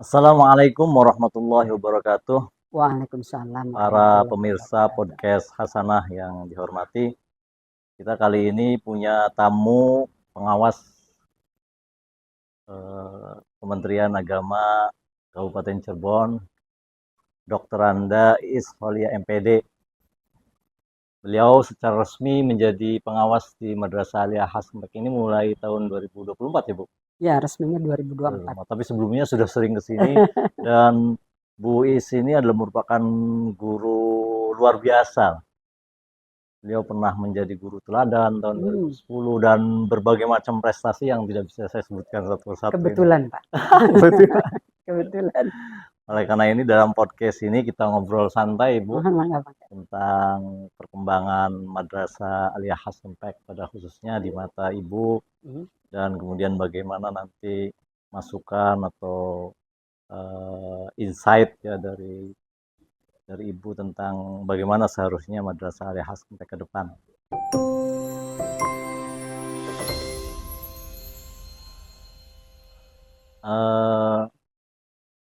Assalamualaikum warahmatullahi wabarakatuh. Waalaikumsalam Para warahmatullahi pemirsa wabarakatuh. podcast Hasanah yang dihormati, kita kali ini punya tamu pengawas Kementerian Agama Kabupaten Cirebon, Dr. Anda Isholia MPD. Beliau secara resmi menjadi pengawas di Madrasah Aliyah Hasanumpek ini mulai tahun 2024 ya Bu? Ya, resminya 2024. Tapi sebelumnya sudah sering ke sini dan Bu Is ini adalah merupakan guru luar biasa. Beliau pernah menjadi guru teladan tahun 2010 dan berbagai macam prestasi yang tidak bisa saya sebutkan satu persatu. Kebetulan, Pak. Betul. Kebetulan. Oleh karena ini dalam podcast ini kita ngobrol santai Bu Nggak pakai. tentang perkembangan Madrasah Aliyah Hasanumpek pada khususnya di mata Ibu dan kemudian bagaimana nanti masukan atau insight ya dari Ibu tentang bagaimana seharusnya Madrasah Aliyah Hasanumpek ke depan.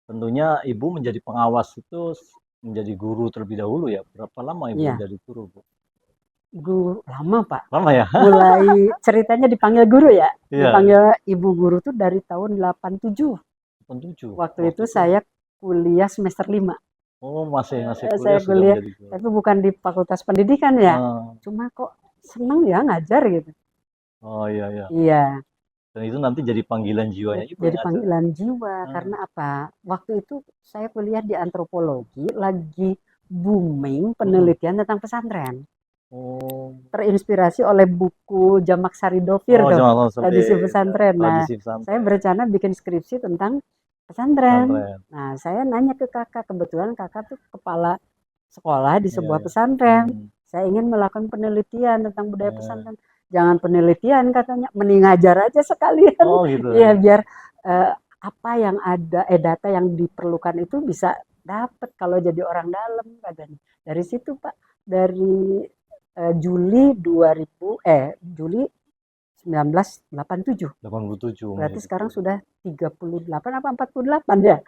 Tentunya Ibu menjadi pengawas itu menjadi guru terlebih dahulu ya. Berapa lama Ibu menjadi guru, Bu? Guru lama, Pak. Lama ya? Mulai ceritanya dipanggil guru ya. Iya. Dipanggil ibu guru tuh dari tahun 87. 87. Waktu itu saya kuliah semester 5. Oh, masih kuliah. Saya kuliah, tapi bukan di Fakultas Pendidikan ya. Cuma kok seneng ya ngajar gitu. Oh iya. Iya. Dan itu nanti jadi panggilan jiwanya Ibu. Jadi panggilan jiwa karena apa? Waktu itu saya kuliah di antropologi, lagi booming penelitian tentang pesantren. Oh. Terinspirasi oleh buku Jamak Sari Dovir tradisi pesantren. Nah, saya berencana bikin skripsi tentang pesantren. Nah, saya nanya ke kakak, kebetulan kakak tuh kepala sekolah di sebuah pesantren. Saya ingin melakukan penelitian tentang budaya pesantren. Jangan penelitian katanya, mending ngajar aja sekalian. Oh gitu. Iya, biar apa yang ada, data yang diperlukan itu bisa dapat kalau jadi orang dalam katanya. Dari situ Pak, dari Juli 1987. 87. Berarti sekarang sudah 38 apa 48 ya?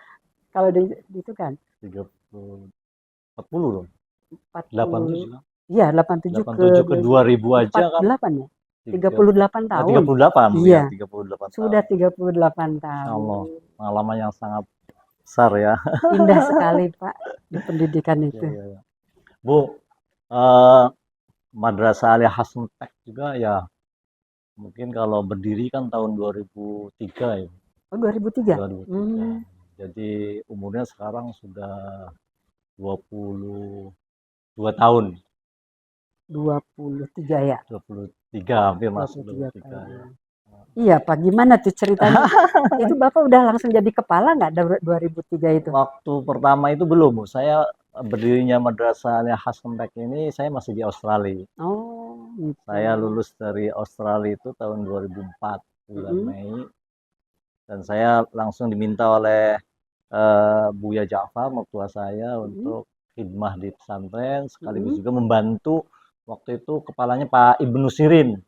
Kalau itu kan. 30 40 dong. 87. Iya, 87 ke 2000 aja kan. 48 ya. 38 tahun. 38. Iya. 38 sudah 38 tahun. Allah, pengalaman yang sangat besar ya. Indah sekali Pak di pendidikan itu. Ya. Bu, Madrasah Aliyah Hasanumpek juga ya mungkin kalau berdiri kan tahun 2003 ya. Oh 2003? 2003. Jadi umurnya sekarang sudah 22 tahun. 23 ya? 23, hampir masuk 23 ya. Iya Pak, gimana tuh ceritanya? Itu Bapak udah langsung jadi kepala nggak 2003 itu? Waktu pertama itu belum, Bu. Saya berdirinya Madrasah Aliyah Hasanumpek ini saya masih di Australia. Oh, gitu. Saya lulus dari Australia itu tahun 2004 bulan Mei, dan saya langsung diminta oleh Buya Ja'far, mertua saya, untuk khidmah di pesantren sekaligus juga membantu. Waktu itu kepalanya Pak Ibnu Sirin.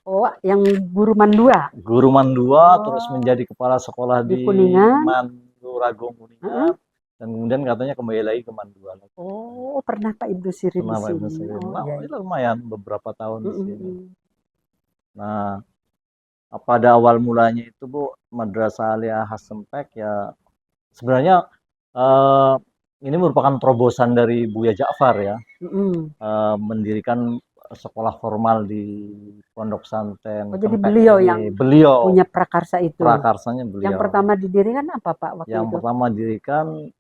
Oh, yang guru Mandua. Guru Mandua, terus menjadi kepala sekolah di Kuningan. Manduragung Kuningan. Dan kemudian katanya kembali lagi ke Mandua. Oh, pernah Pak Ibnu Sirin di sini. Itu lumayan beberapa tahun di sini. Nah, pada awal mulanya itu Bu, Madrasah Aliyah Hasanumpek ya sebenarnya ini merupakan terobosan dari Buya Ja'far ya. Mendirikan sekolah formal di pondok pesantren. Oh, jadi beliau yang punya prakarsa itu. Prakarsanya beliau. Yang pertama didirikan apa Pak waktu itu? Yang pertama didirikan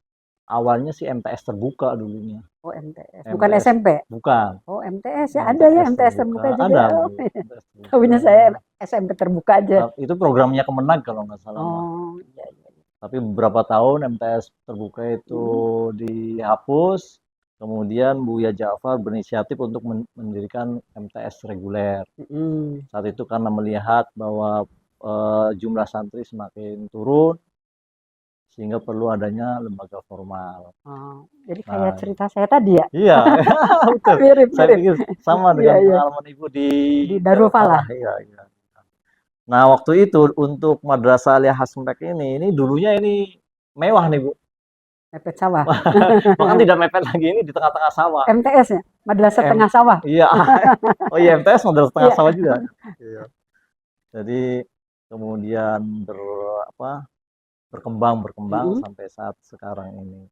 awalnya sih MTS terbuka dulunya. Oh MTS, bukan SMP? Bukan. Oh MTS ya, ada ya MTS terbuka juga. Ada. Tahunya saya SMP terbuka aja. Itu programnya Kemenag kalau nggak salah. Oh iya. Tapi beberapa tahun MTS terbuka itu dihapus. Kemudian Buya Ja'far berinisiatif untuk mendirikan MTS reguler. Saat itu karena melihat bahwa jumlah santri semakin turun, sehingga perlu adanya lembaga formal. Oh, jadi kayak cerita saya tadi ya? Iya, betul. Mirip. Saya pikir sama dengan pengalaman Ibu di Darul Falah. Iya. Nah, waktu itu untuk Madrasah Aliyah Hasanumpek ini dulunya ini mewah nih Bu. Mepet sawah. Bahkan tidak mepet lagi, ini di tengah-tengah sawah. MTS ya, Madrasah Tengah Sawah. Iya. Oh iya, MTS Madrasah Tengah Iya. Sawah juga. Iya. Jadi kemudian berkembang sampai saat sekarang ini.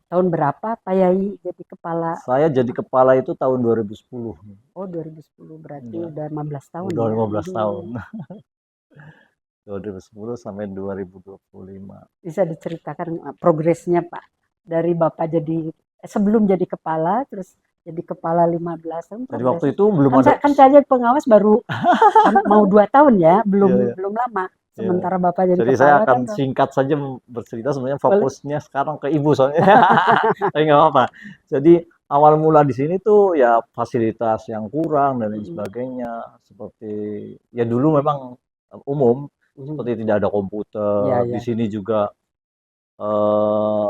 Tahun berapa Pak Yai jadi kepala? Saya jadi kepala itu tahun 2010. Oh 2010, berarti Iya. udah 15 tahun Udah ya? 15 tahun. 2010 sampai 2025. Bisa diceritakan progresnya Pak, dari Bapak jadi sebelum jadi kepala, terus jadi kepala 15 tahun. Jadi waktu itu belum ada. Kan saya jadi pengawas baru mau 2 tahun ya, belum lama. Sementara Bapak jadi Jadi kepala. saya akan singkat saja bercerita, sebenarnya fokusnya sekarang ke Ibu soalnya. Tapi nggak apa-apa. Jadi awal mula di sini tuh ya fasilitas yang kurang dan lain sebagainya. Seperti ya dulu memang umum, seperti tidak ada komputer. Di sini juga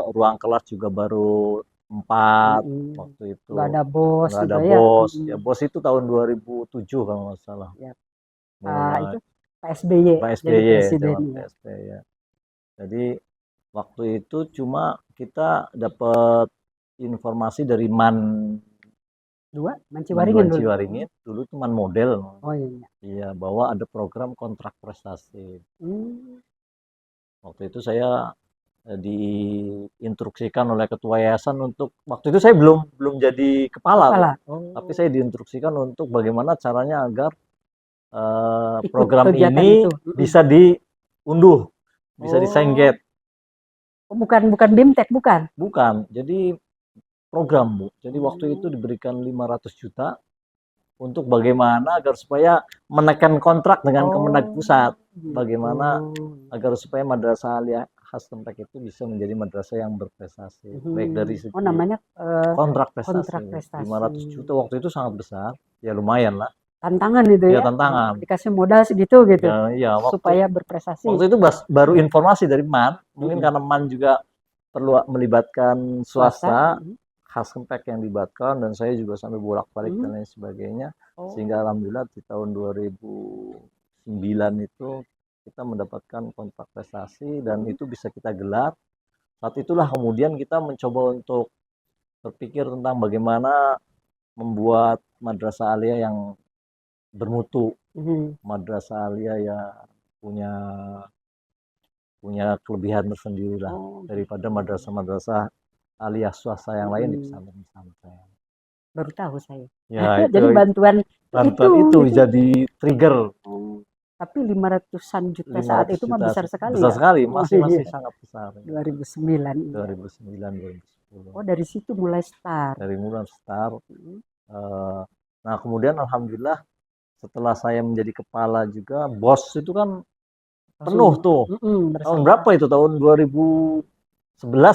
ruang kelas juga baru 4 waktu itu. Nggak ada bos. Nggak ada bos. Ya bos itu tahun 2007 kalau nggak salah. Ya. Itu Pak SBY. Pak SBY. Jadi waktu itu cuma kita dapat informasi dari Man Ciwaringin dulu itu Man Model. Oh iya. Iya, bahwa ada program kontrak prestasi. Waktu itu saya diinstruksikan oleh ketua yayasan untuk, waktu itu saya belum jadi kepala. Tapi saya diinstruksikan untuk bagaimana caranya agar program ini bisa diunduh, bisa disengget. Bukan BIMTEK, bukan? Bukan, jadi program Bu. Jadi waktu itu diberikan 500 juta untuk bagaimana agar supaya menekan kontrak dengan Kemenag Pusat. Bagaimana agar supaya Madrasah Aliyah Hasampek itu bisa menjadi madrasah yang berprestasi. Baik dari segi namanya kontrak prestasi. 500 juta waktu itu sangat besar, ya lumayan lah. Tantangan itu ya, tantangan. Dikasih modal segitu gitu, supaya waktu, berprestasi. Waktu itu baru informasi dari Man, mungkin karena Man juga perlu melibatkan swasta, Hasampek yang dilibatkan, dan saya juga sampai bolak-balik dan lain sebagainya, sehingga alhamdulillah di tahun 2009 itu kita mendapatkan kontrak prestasi dan itu bisa kita gelar. Saat itulah kemudian kita mencoba untuk berpikir tentang bagaimana membuat madrasah aliyah yang bermutu, madrasah aliyah ya punya kelebihan tersendiri lah daripada madrasah aliyah swasta yang lain di pesantren-pesantren. Baru tahu saya. Ya, jadi bantuan itu jadi trigger. Tapi 500-an juta saat itu mah besar sekali. Besar sekali, masih sangat besar. 2009. 2010. Oh, dari situ mulai start. Nah, kemudian alhamdulillah setelah saya menjadi kepala juga, bos itu kan penuh tuh. Tahun berapa itu? Tahun 2011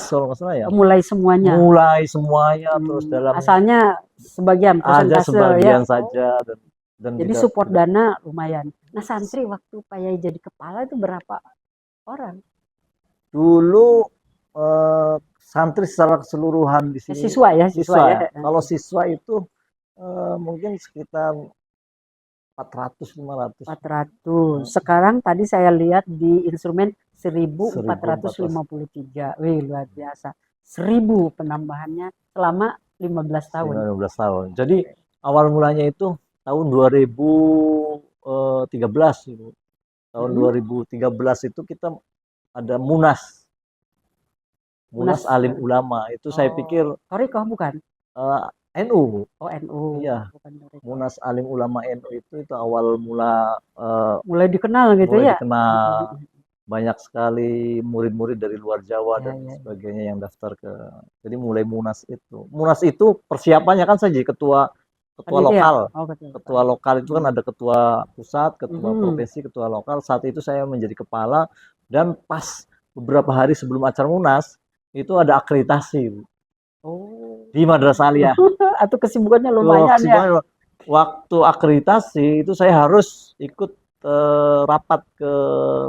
kalau nggak salah ya. Mulai semuanya. Terus dalam asalnya sebagian saja dan jadi support dana lumayan. Nah, santri waktu Pak Yai jadi kepala itu berapa orang? Dulu santri secara keseluruhan di sini. Siswa ya. Kalau siswa itu mungkin sekitar 400-500. Sekarang tadi saya lihat di instrumen 1453. Wih, luar biasa. 1000 penambahannya selama 15 tahun. 15 tahun. Jadi awal mulanya itu tahun 2013 itu. Tahun 2013 itu kita ada Munas Alim Ulama. Itu saya pikir Thariqah bukan? NU. Oh, NU. Iya. Munas Alim Ulama NU itu awal mulai dikenal gitu ya. Dikenal. Banyak sekali murid-murid dari luar Jawa dan sebagainya yang daftar ke. Jadi mulai Munas itu. Munas itu persiapannya kan saya jadi ketua lokal. Ketua lokal itu kan ada ketua pusat, ketua provinsi, ketua lokal. Saat itu saya menjadi kepala dan pas beberapa hari sebelum acara Munas itu ada akreditasi. Di Madrasah Aliyah. Atau kesibukannya lumayan ya. Waktu akreditasi itu saya harus ikut rapat ke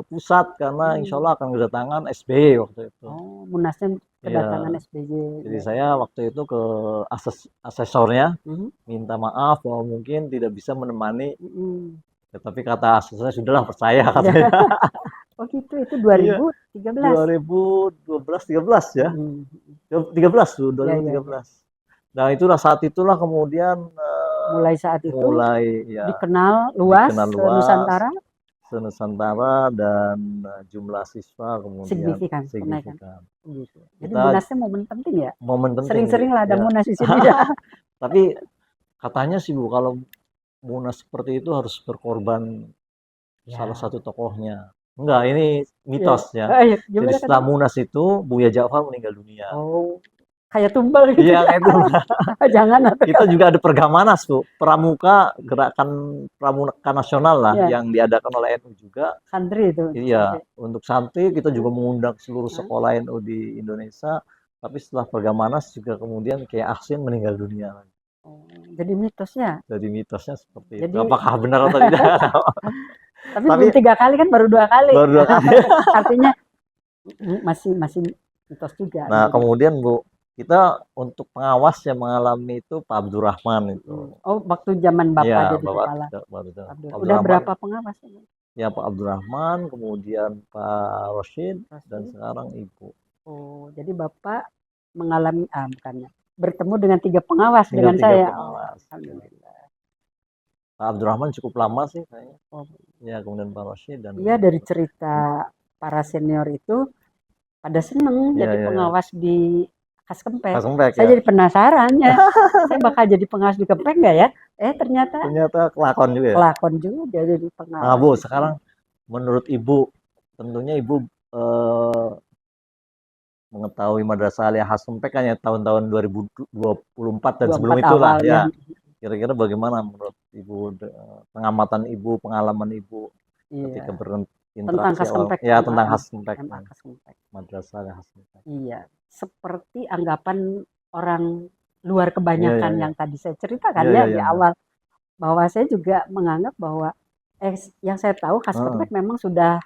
pusat karena insya Allah akan kedatangan SBY waktu itu. Munasnya kedatangan SBY. Jadi saya waktu itu ke asesornya minta maaf bahwa mungkin tidak bisa menemani Ya, tapi kata asesnya sudahlah percaya Ya. katanya. Oh gitu, itu Iya, 2013. 2012, 13 ya. Hmm. 13 tuh, Ya, ya, ya. 2013. Nah, itulah saat itulah kemudian Mulai saat itu mulai ya dikenal luas dikenal luas se-Nusantara, se-Nusantara dan jumlah siswa kemudian signifikan kenaikan. signifikan. Gitu. Jadi Kita Munasnya momen penting ya. momen penting Sering-sering lah ada ya. Munas di sini ya. Tapi katanya sih Bu, kalau Munas seperti itu harus berkorban salah Ya. satu tokohnya. Enggak, ini mitos ya. Iya, Jadi gimana setelah katanya? Munas itu Buya Ja'far meninggal dunia. Oh, kayak tumbal gitu. Iya, kayak itu. Jangan atau Kita juga ada Pergamanas tuh, Pramuka, gerakan Pramuka Nasional lah ya, yang diadakan oleh NU juga. santri itu. Iya, Santri. untuk santri kita juga mengundang seluruh sekolah NU di Indonesia. Tapi setelah Pergamanas juga kemudian Kiai Aksin meninggal dunia. Oh, jadi mitosnya. Jadi mitosnya seperti itu. Jadi Apakah benar atau tidak? tapi Tapi belum 3 kali kan, baru 2 kali. baru 2 kali. Artinya masih mitos juga. Nah, Gitu. kemudian Bu, kita untuk pengawas yang mengalami itu Pak Abdurrahman itu. Oh, waktu zaman Bapak Iya, jadi Bapak kepala. Pak Udah Abdurrahman. berapa pengawas? Ya, Pak Abdurrahman, kemudian Pak Rosyid, dan sekarang Ibu. Oh, jadi Bapak mengalami, bukannya, bertemu dengan 3 pengawas dengan 3 saya. pengawas. Alhamdulillah. Pak Abdurrahman cukup lama sih kayaknya. Oh, Ya, kemudian Pak Rosyid dan iya, dari cerita para senior itu pada seneng Iya, jadi iya, iya. pengawas di Khas Kempek. Khas Kempek Saya ya. jadi penasaran ya. Saya bakal jadi pengawas di Kempek nggak ya? Ternyata kelakon juga ya. kelakon juga jadi pengawas. Nah, Bu, sekarang menurut Ibu, tentunya Ibu mengetahui Madrasah Aliyah Khas Kempek kan ya tahun-tahun 2024 dan sebelum 24 itulah awal, ya. Kira-kira bagaimana menurut Ibu, pengamatan Ibu, pengalaman Ibu ketika Iya. berinteraksi Tentang Khas awal? Kempek. Ya, tentang Khas Kempek. MA Khas Kempek. Madrasah Aliyah Khas Kempek. Iya, seperti anggapan orang luar kebanyakan Iya, iya. yang tadi saya ceritakan Iya, ya iya, di iya. awal, bahwa saya juga menganggap bahwa yang saya tahu Khas Kempek memang sudah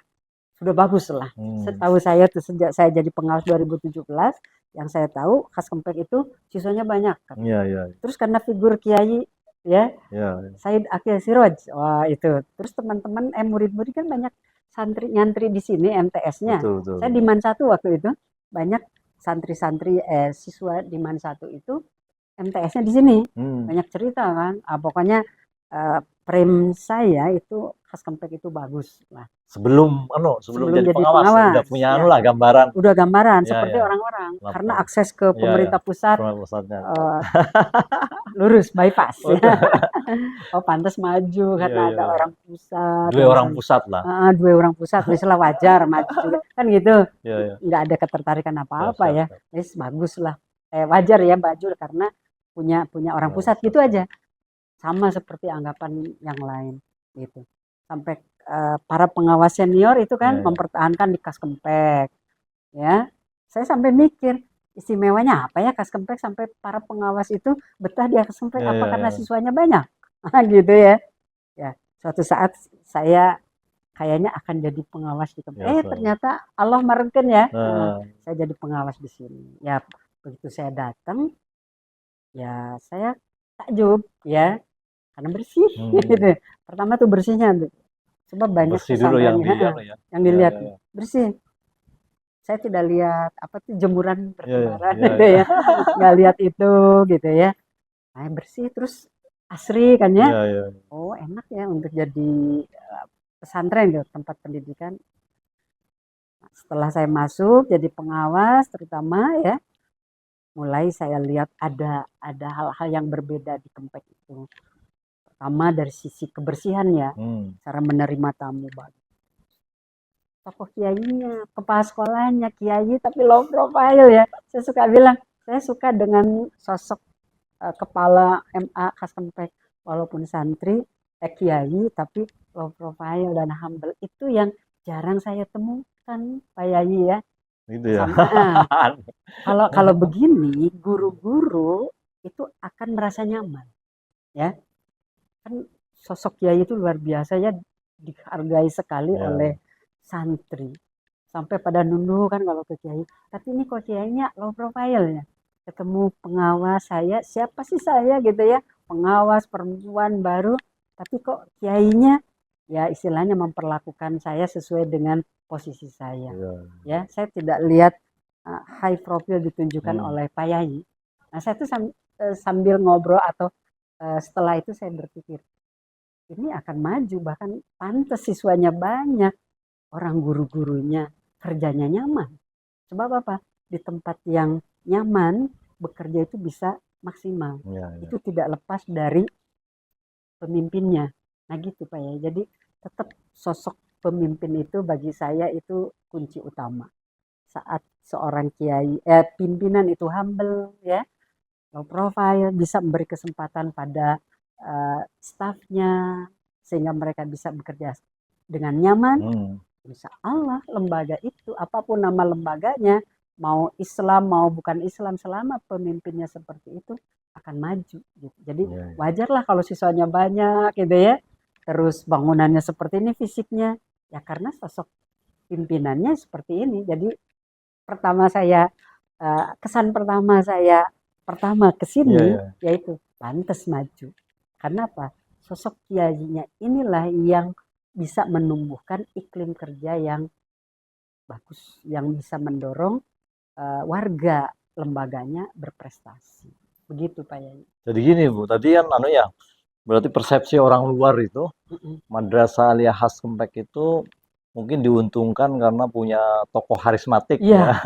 bagus lah. Setahu saya tuh sejak saya jadi pengawas 2017, yang saya tahu Khas Kempek itu siswanya banyak. Iya, iya. Terus karena figur Kiai ya, Iya. Said Akil Siroj, wah itu. Terus teman-teman murid-murid kan banyak nyantri di sini MTS-nya. Betul. Saya di Man 1 waktu itu banyak santri-santri siswa di Man 1 itu MTS-nya di sini. Banyak cerita kan. Pokoknya frame saya itu Khas Kempek itu bagus lah. Sebelum jadi pengawas udah punya lah gambaran. Udah gambaran seperti orang-orang. Karena akses ke pemerintah pusat lurus bypass. Oh, pantas maju karena ada orang pusat. Dua orang pusat lah. Dua orang pusat, misalnya wajar maju juga. Kan gitu. Nggak ada ketertarikan apa-apa ya. Yes, bagus lah. Wajar ya maju karena punya orang pusat gitu aja. Sama seperti anggapan yang lain gitu. Sampai para pengawas senior itu kan mempertahankan di Khas Kempek. Ya. Saya sampai mikir, istimewanya apa ya Khas Kempek sampai para pengawas itu betah di Khas Kempek? Apa karena siswanya banyak? Gitu ya. Ya, suatu saat saya kayaknya akan jadi pengawas di Kempek. Ternyata Allah merengken ya. Saya jadi pengawas di sini. Ya, begitu saya datang, ya saya takjub ya. Karena bersih gitu. Pertama tuh bersihnya tuh. Sebab banyak bersih dulu yang dilihat bersih. Saya tidak lihat apa tuh jemuran bertebaran gitu ya. Nggak lihat itu gitu ya. Nah, bersih terus asri kan ya. Oh, enak ya untuk jadi pesantren gitu, tempat pendidikan. Nah, setelah saya masuk jadi pengawas terutama ya, mulai saya lihat ada hal-hal yang berbeda di Kempek itu. Pertama dari sisi kebersihan ya, cara menerima tamu bagus. Tokoh kiainya, kepala sekolahnya kiai tapi low profile ya. Saya suka bilang, saya suka dengan sosok kepala MA Khas Kempek, walaupun santri kiai tapi low profile dan humble. Itu yang jarang saya temukan Pak Yayi ya. Gitu ya. Kalau begini guru-guru itu akan merasa nyaman ya. Kan sosok kiai itu luar biasa ya, dihargai sekali oleh santri sampai pada nunduk kan kalau ke kiai. Tapi ini kok kiainya low profile ya. Ketemu pengawas saya, siapa sih saya gitu ya, pengawas perempuan baru, tapi kok kiainya ya istilahnya memperlakukan saya sesuai dengan posisi saya. Ya, saya tidak lihat high profile ditunjukkan oleh Pak Yai. Nah, saya tuh sambil ngobrol atau setelah itu saya berpikir, ini akan maju, bahkan pantas siswanya banyak, orang guru-gurunya kerjanya nyaman. Sebab apa? Di tempat yang nyaman, bekerja itu bisa maksimal. Itu tidak lepas dari pemimpinnya. Nah gitu Pak ya. Jadi tetap sosok pemimpin itu bagi saya itu kunci utama. Saat seorang kiai, pimpinan itu humble ya, low profile, bisa memberi kesempatan pada stafnya sehingga mereka bisa bekerja dengan nyaman. Insya Allah lembaga itu, apapun nama lembaganya, mau Islam mau bukan Islam, selama pemimpinnya seperti itu akan maju gitu. Jadi wajarlah kalau siswanya banyak gitu ya, terus bangunannya seperti ini fisiknya, ya karena sosok pimpinannya seperti ini. Jadi kesan pertama saya ke sini yaitu pantas maju. Karena apa? Sosok kiainya inilah yang bisa menumbuhkan iklim kerja yang bagus, yang bisa mendorong warga lembaganya berprestasi. Begitu Pak Yai. Jadi gini Bu, tadi kan berarti persepsi orang luar itu Madrasah Aliyah Khas Kempek itu mungkin diuntungkan karena punya tokoh karismatik ya.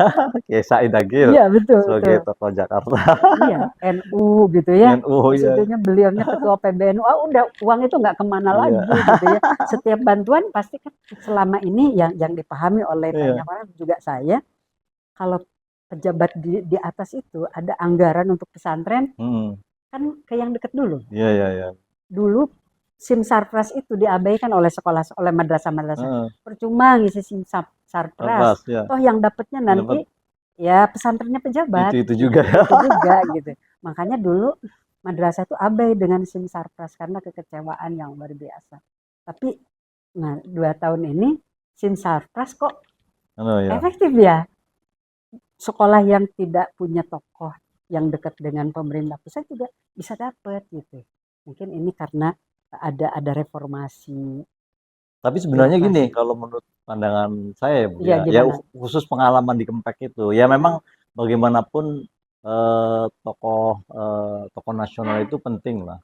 Kayak Said Agil sebagai tokoh Jakarta. Iya, NU gitu ya. NU Sebetulnya beliaunya ketua PBNU, udah uang itu nggak kemana lagi gitu ya. Setiap bantuan pasti kan selama ini yang dipahami oleh banyak orang juga saya, kalau pejabat di atas itu ada anggaran untuk pesantren, kan ke yang deket dulu. Dulu SIM Sarpras itu diabaikan oleh sekolah, oleh madrasah-madrasah. Percuma ngisi SIM Sarpras. Toh yang dapatnya nanti ya pesantrennya pejabat. Itu juga. Itu juga gitu. Makanya dulu madrasah itu abai dengan SIM Sarpras karena kekecewaan yang luar biasa. Tapi 2 tahun ini SIM Sarpras kok efektif ya. Sekolah yang tidak punya tokoh yang dekat dengan pemerintah pusat juga bisa dapat gitu. Mungkin ini karena ada reformasi. Tapi sebenarnya gini, kalau menurut pandangan saya ya khusus pengalaman di Kempek itu, ya memang bagaimanapun tokoh nasional itu penting lah.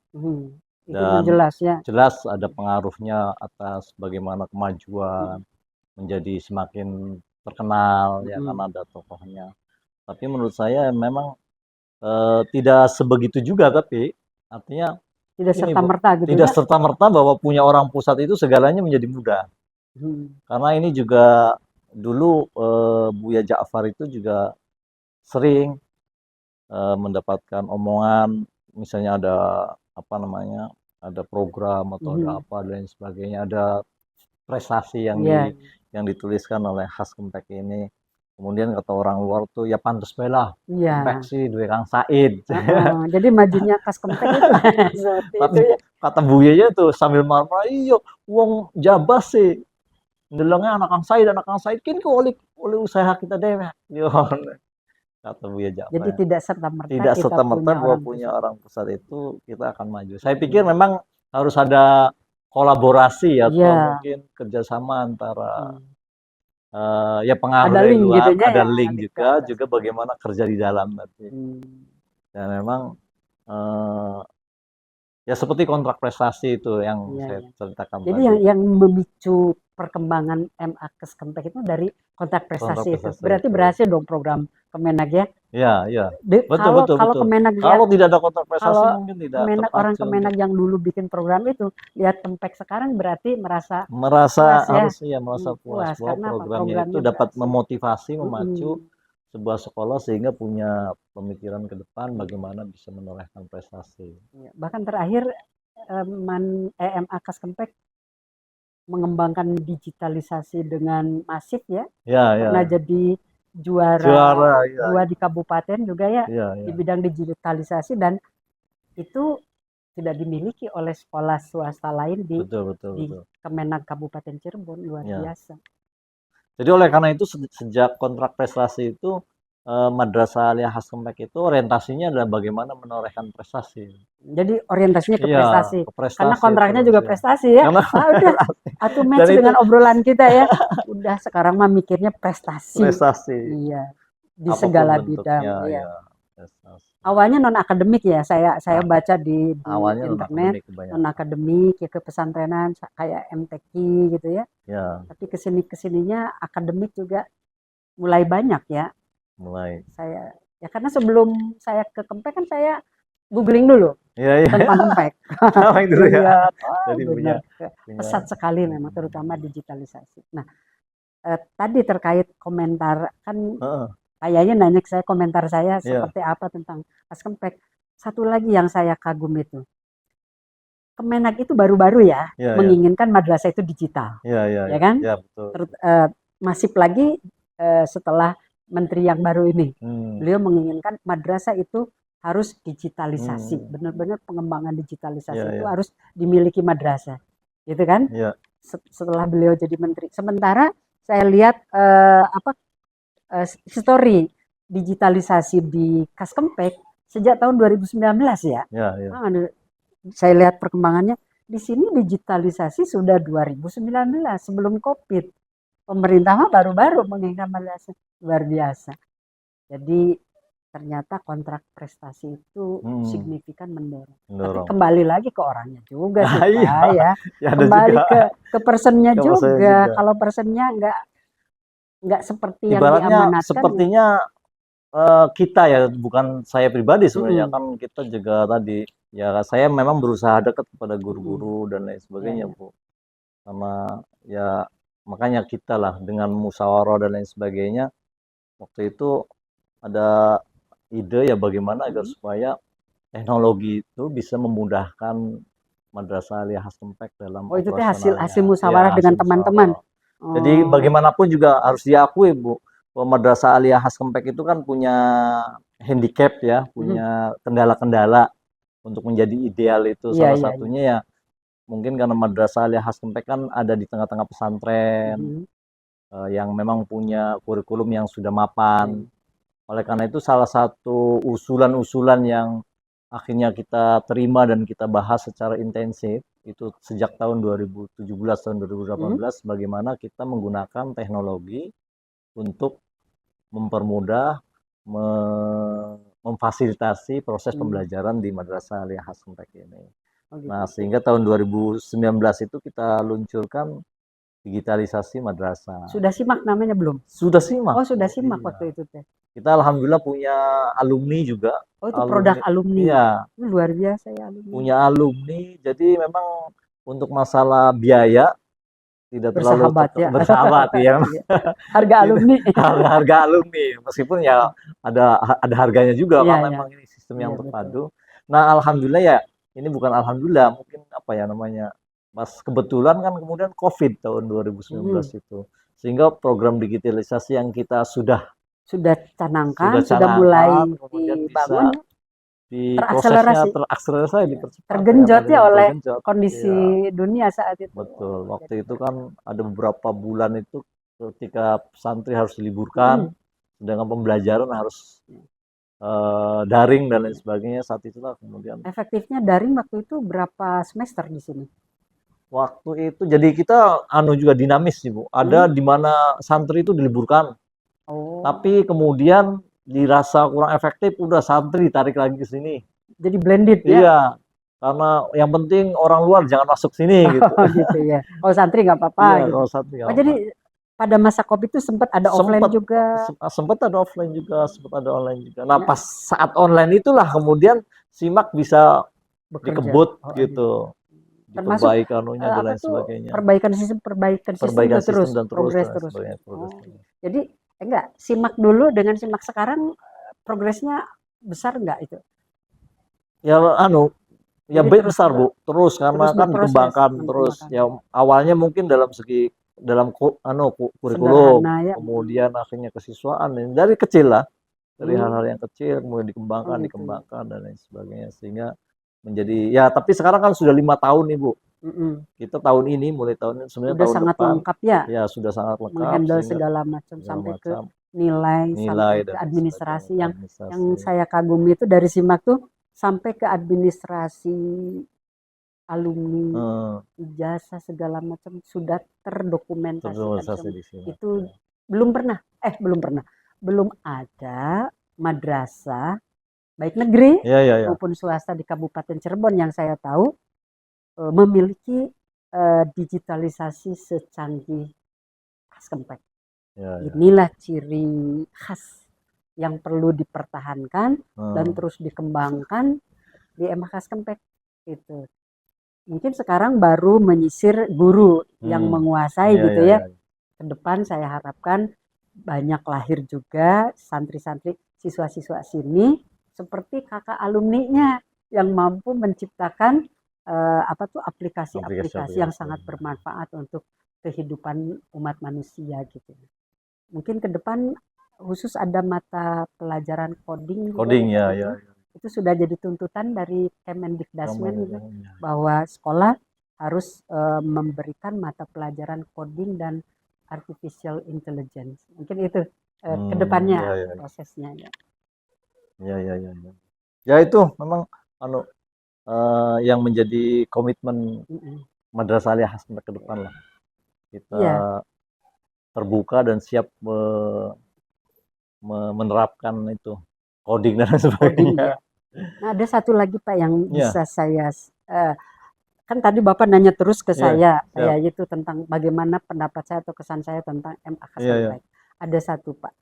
Dan jelas ada pengaruhnya atas bagaimana kemajuan menjadi semakin terkenal ya karena ada tokohnya. Tapi menurut saya memang tidak sebegitu juga, tapi artinya tidak serta-merta gitu tidak serta-merta bahwa punya orang pusat itu segalanya menjadi mudah. Karena ini juga dulu Buya Ja'far itu juga sering mendapatkan omongan, misalnya ada program atau ada apa dan sebagainya, ada prestasi yang dituliskan oleh Khas Kempek ini. Kemudian kata orang luar tuh ya pantes lah Kempek sih duwe Kang Said. Jadi majunya Khas Kempek itu tapi kata Buya tuh sambil marah, iya wong Jabas sih ndelengnya anak Kang Said kan oleh usaha kita deh. Kata Buya Ja'far. Jadi tidak serta-merta bahwa punya orang pusat itu kita akan maju. Saya pikir memang harus ada kolaborasi atau mungkin kerjasama antara ya pengaruh dari luar, gitu ada link juga bagaimana kerja di dalam nanti. Dan memang ya seperti kontrak prestasi itu yang saya ceritakan tadi. Jadi yang memicu perkembangan MA Khas Kempek itu dari kontrak prestasi itu. Berarti berhasil dong program Kemenag ya? Iya. Betul. Kalau Kemenag kalau tidak ada kontrak prestasi mungkin tidak. Orang Kemenag yang dulu bikin program itu lihat Kempek sekarang berarti merasa puas bahwa programnya itu dapat memotivasi, memacu sebuah sekolah sehingga punya pemikiran ke depan bagaimana bisa menorehkan prestasi. Bahkan terakhir MA Khas Kempek mengembangkan digitalisasi dengan masif ya. Pernah jadi juara di kabupaten juga ya di bidang digitalisasi, dan itu tidak dimiliki oleh sekolah swasta lain di Kemenag Kabupaten Cirebon. Luar biasa. Jadi oleh karena itu sejak kontrak prestasi itu Madrasah Aliyah Khas Kempek itu orientasinya adalah bagaimana menorehkan prestasi. Jadi orientasinya ke prestasi. Karena kontraknya juga prestasi ya. atau match dengan obrolan kita ya. Udah sekarang mah mikirnya prestasi. Iya. Di segala bidang. Iya. Awalnya non akademik ya, saya baca di internet non akademik ya, ke pesantrenan kayak MTQ gitu ya. Tapi kesininya akademik juga mulai banyak ya. Saya ya karena sebelum saya ke Kempek kan saya googling dulu tentang Kempek. dulu ya. Jadi benar pesat sekali memang, terutama digitalisasi. Nah, tadi terkait komentar kan. Kayaknya nanya ke saya komentar saya seperti apa tentang Pas Kempek. Satu lagi yang saya kagum itu, Kemenak itu baru-baru ya menginginkan madrasah itu digital, ya kan? Betul. Masif lagi setelah menteri yang baru ini, beliau menginginkan madrasah itu harus digitalisasi, benar-benar pengembangan digitalisasi itu harus dimiliki madrasah, gitu kan? Setelah beliau jadi menteri, sementara saya lihat story digitalisasi di Kas Kempek sejak tahun 2019 ya. Saya lihat perkembangannya di sini digitalisasi sudah 2019 sebelum Covid. Pemerintah mah baru-baru menginginkan madrasah, luar biasa. Jadi ternyata kontrak prestasi itu signifikan mendorong. Tapi kembali lagi ke orangnya juga sih ya. Kembali ke personnya juga. Kalau personnya nggak seperti yang diamanatkan. Sepertinya kita ya, bukan saya pribadi sebenarnya, kan kita juga tadi ya, saya memang berusaha dekat kepada guru-guru dan lain sebagainya, Bu. Sama ya makanya kita lah dengan musyawarah dan lain sebagainya, waktu itu ada ide ya bagaimana agar supaya teknologi itu bisa memudahkan Madrasah Aliyah Khas Kempek dalam itu hasil musyawarah dengan teman-teman. Jadi bagaimanapun juga harus diakui, Bu, bahwa Madrasah Aliyah Khas Kempek itu kan punya handicap ya, punya kendala-kendala untuk menjadi ideal itu. Salah satunya ya mungkin karena Madrasah Aliyah Khas Kempek kan ada di tengah-tengah pesantren yang memang punya kurikulum yang sudah mapan. Oleh karena itu salah satu usulan-usulan yang akhirnya kita terima dan kita bahas secara intensif itu sejak tahun 2017 tahun 2018 bagaimana kita menggunakan teknologi untuk mempermudah memfasilitasi proses pembelajaran di Madrasah Aliyah Khas Kempek ini. Nah, sehingga tahun 2019 itu kita luncurkan digitalisasi madrasah. Sudah simak namanya belum? Sudah simak. Oh, sudah simak waktu itu teh. Kita alhamdulillah punya alumni juga. Oh, itu produk alumni. Iya. Luar biasa ya alumni. Punya alumni, jadi memang untuk masalah biaya tidak terlalu bersahabat ya. Harga alumni. Harga alumni, meskipun ya ada harganya juga karena memang ini sistem yang terpadu. Nah, alhamdulillah ya, ini bukan alhamdulillah, mungkin apa ya namanya, pas kebetulan kan kemudian Covid tahun 2019 itu. Sehingga program digitalisasi yang kita sudah canangkan, sudah mulai dibangun, terakselerasi, tergenjot ya oleh kondisi dunia saat itu. Betul, waktu itu kan ada beberapa bulan itu ketika santri harus diliburkan, sedangkan pembelajaran harus daring dan lain sebagainya. Saat itulah kemudian. Efektifnya daring waktu itu berapa semester di sini? Waktu itu jadi kita juga dinamis nih, Bu. Ada di mana santri itu diliburkan. Tapi kemudian dirasa kurang efektif, udah santri ditarik lagi ke sini. Jadi blended ya? Iya, karena yang penting orang luar jangan masuk sini gitu. Gitu ya. Kalau santri nggak apa-apa. Iya, gitu. Kalau santri nggak jadi pada masa Covid itu sempat ada offline juga? Sempat ada offline juga, sempat ada online juga. Nah, pas saat online itulah kemudian SIMAK bisa dikebut gitu. Termasuk dan lain sebagainya. Perbaikan sistem terus, progres terus. Jadi enggak, SIMAK dulu dengan SIMAK sekarang progresnya besar enggak itu? Ya besar, Bu. Terus karena kan dikembangkan terus. Ya awalnya mungkin dalam kurikulum, kemudian akhirnya kesiswaan dari kecil lah. Dari hal-hal yang kecil kemudian dikembangkan dan lain sebagainya, sehingga menjadi ya, tapi sekarang kan sudah 5 tahun nih, Bu. Kita mulai tahun ini sebenarnya sudah tahun sangat depan, lengkap ya. Ya, sudah sangat lengkap. Menghandle segala macam sampai ke nilai sampai ke administrasi yang saya kagumi itu dari SIMAK tuh sampai ke administrasi alumni, Heeh, ijazah segala macam sudah terdokumentasikan terorganisasi semua. di sini. Itu belum pernah, belum ada madrasah baik negeri Iya, iya, iya. maupun swasta di Kabupaten Cirebon yang saya tahu memiliki digitalisasi secanggih Kaskempek. Iya, iya. Inilah ciri khas yang perlu dipertahankan dan Heeh. terus dikembangkan di MH Kaskempek itu. Mungkin sekarang baru menyisir guru yang menguasai Iya, gitu iya, ya. iya. Ke depan saya harapkan banyak lahir juga santri-santri siswa-siswa sini seperti kakak alumninya yang mampu menciptakan aplikasi-aplikasi yang Aplikasi-aplikasi. sangat bermanfaat untuk kehidupan umat manusia gitu. Mungkin ke depan khusus ada mata pelajaran coding juga Coding ya, ya, Pak, ya. itu sudah jadi tuntutan dari Kemendikdasmen gitu, Ya. bahwa sekolah harus memberikan mata pelajaran coding dan artificial intelligence. Mungkin itu ke depannya Ya, ya, ya. prosesnya ya. Ya, ya, ya, ya. Ya itu memang yang menjadi komitmen Madrasah Alia Hasanpek ke depan lah. Kita Iya. terbuka dan siap menerapkan itu coding dan sebagainya. Ya. Nah, ada satu lagi Pak yang Ya, bisa saya kan tadi Bapak nanya terus ke ya, saya siap. kayak gitu tentang bagaimana pendapat saya atau kesan saya tentang MA Iya, iya. Kaskempek. Ada satu Pak,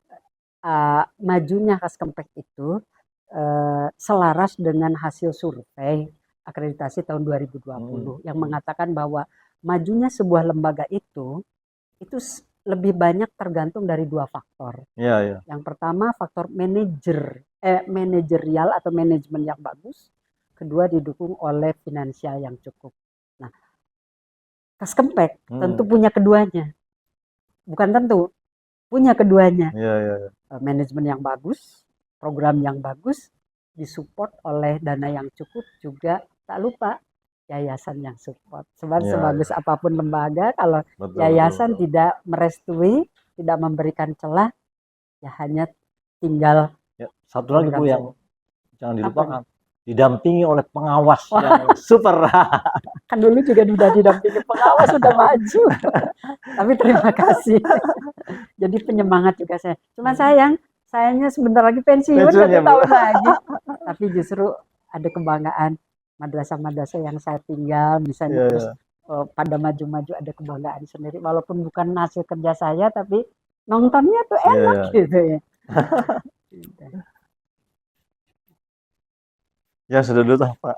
majunya Kaskempek itu selaras dengan hasil survei akreditasi tahun 2020 yang mengatakan bahwa majunya sebuah lembaga itu lebih banyak tergantung dari dua faktor. Iya, iya. Yang pertama faktor manajerial atau manajemen yang bagus. Kedua didukung oleh finansial yang cukup. Nah, Kaskempek tentu punya keduanya. Bukan tentu, punya keduanya. Iya, iya, iya. Manajemen yang bagus, program yang bagus, disupport oleh dana yang cukup, juga tak lupa yayasan yang support. Sebab Ya, sebagus ya. apapun lembaga, kalau Betul, yayasan betul. tidak merestui, tidak memberikan celah, ya hanya tinggal Ya, satu lagi Bu yang jangan dilupakan, didampingi oleh pengawas yang super. Kan dulu juga sudah didampingi pengawas, sudah maju. Tapi terima kasih. Jadi penyemangat juga saya. Cuma sayangnya sebentar lagi pensiun 1 ya, tahun lagi. Tapi justru ada kebanggaan madrasah-madrasah yang saya tinggal misalnya, terus pada maju-maju ada kebanggaan sendiri. Walaupun bukan hasil kerja saya, tapi nontonnya tuh enak gitu ya. Ya sudah dulu Pak.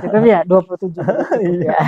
Cukup ya 27 menit cukup ya.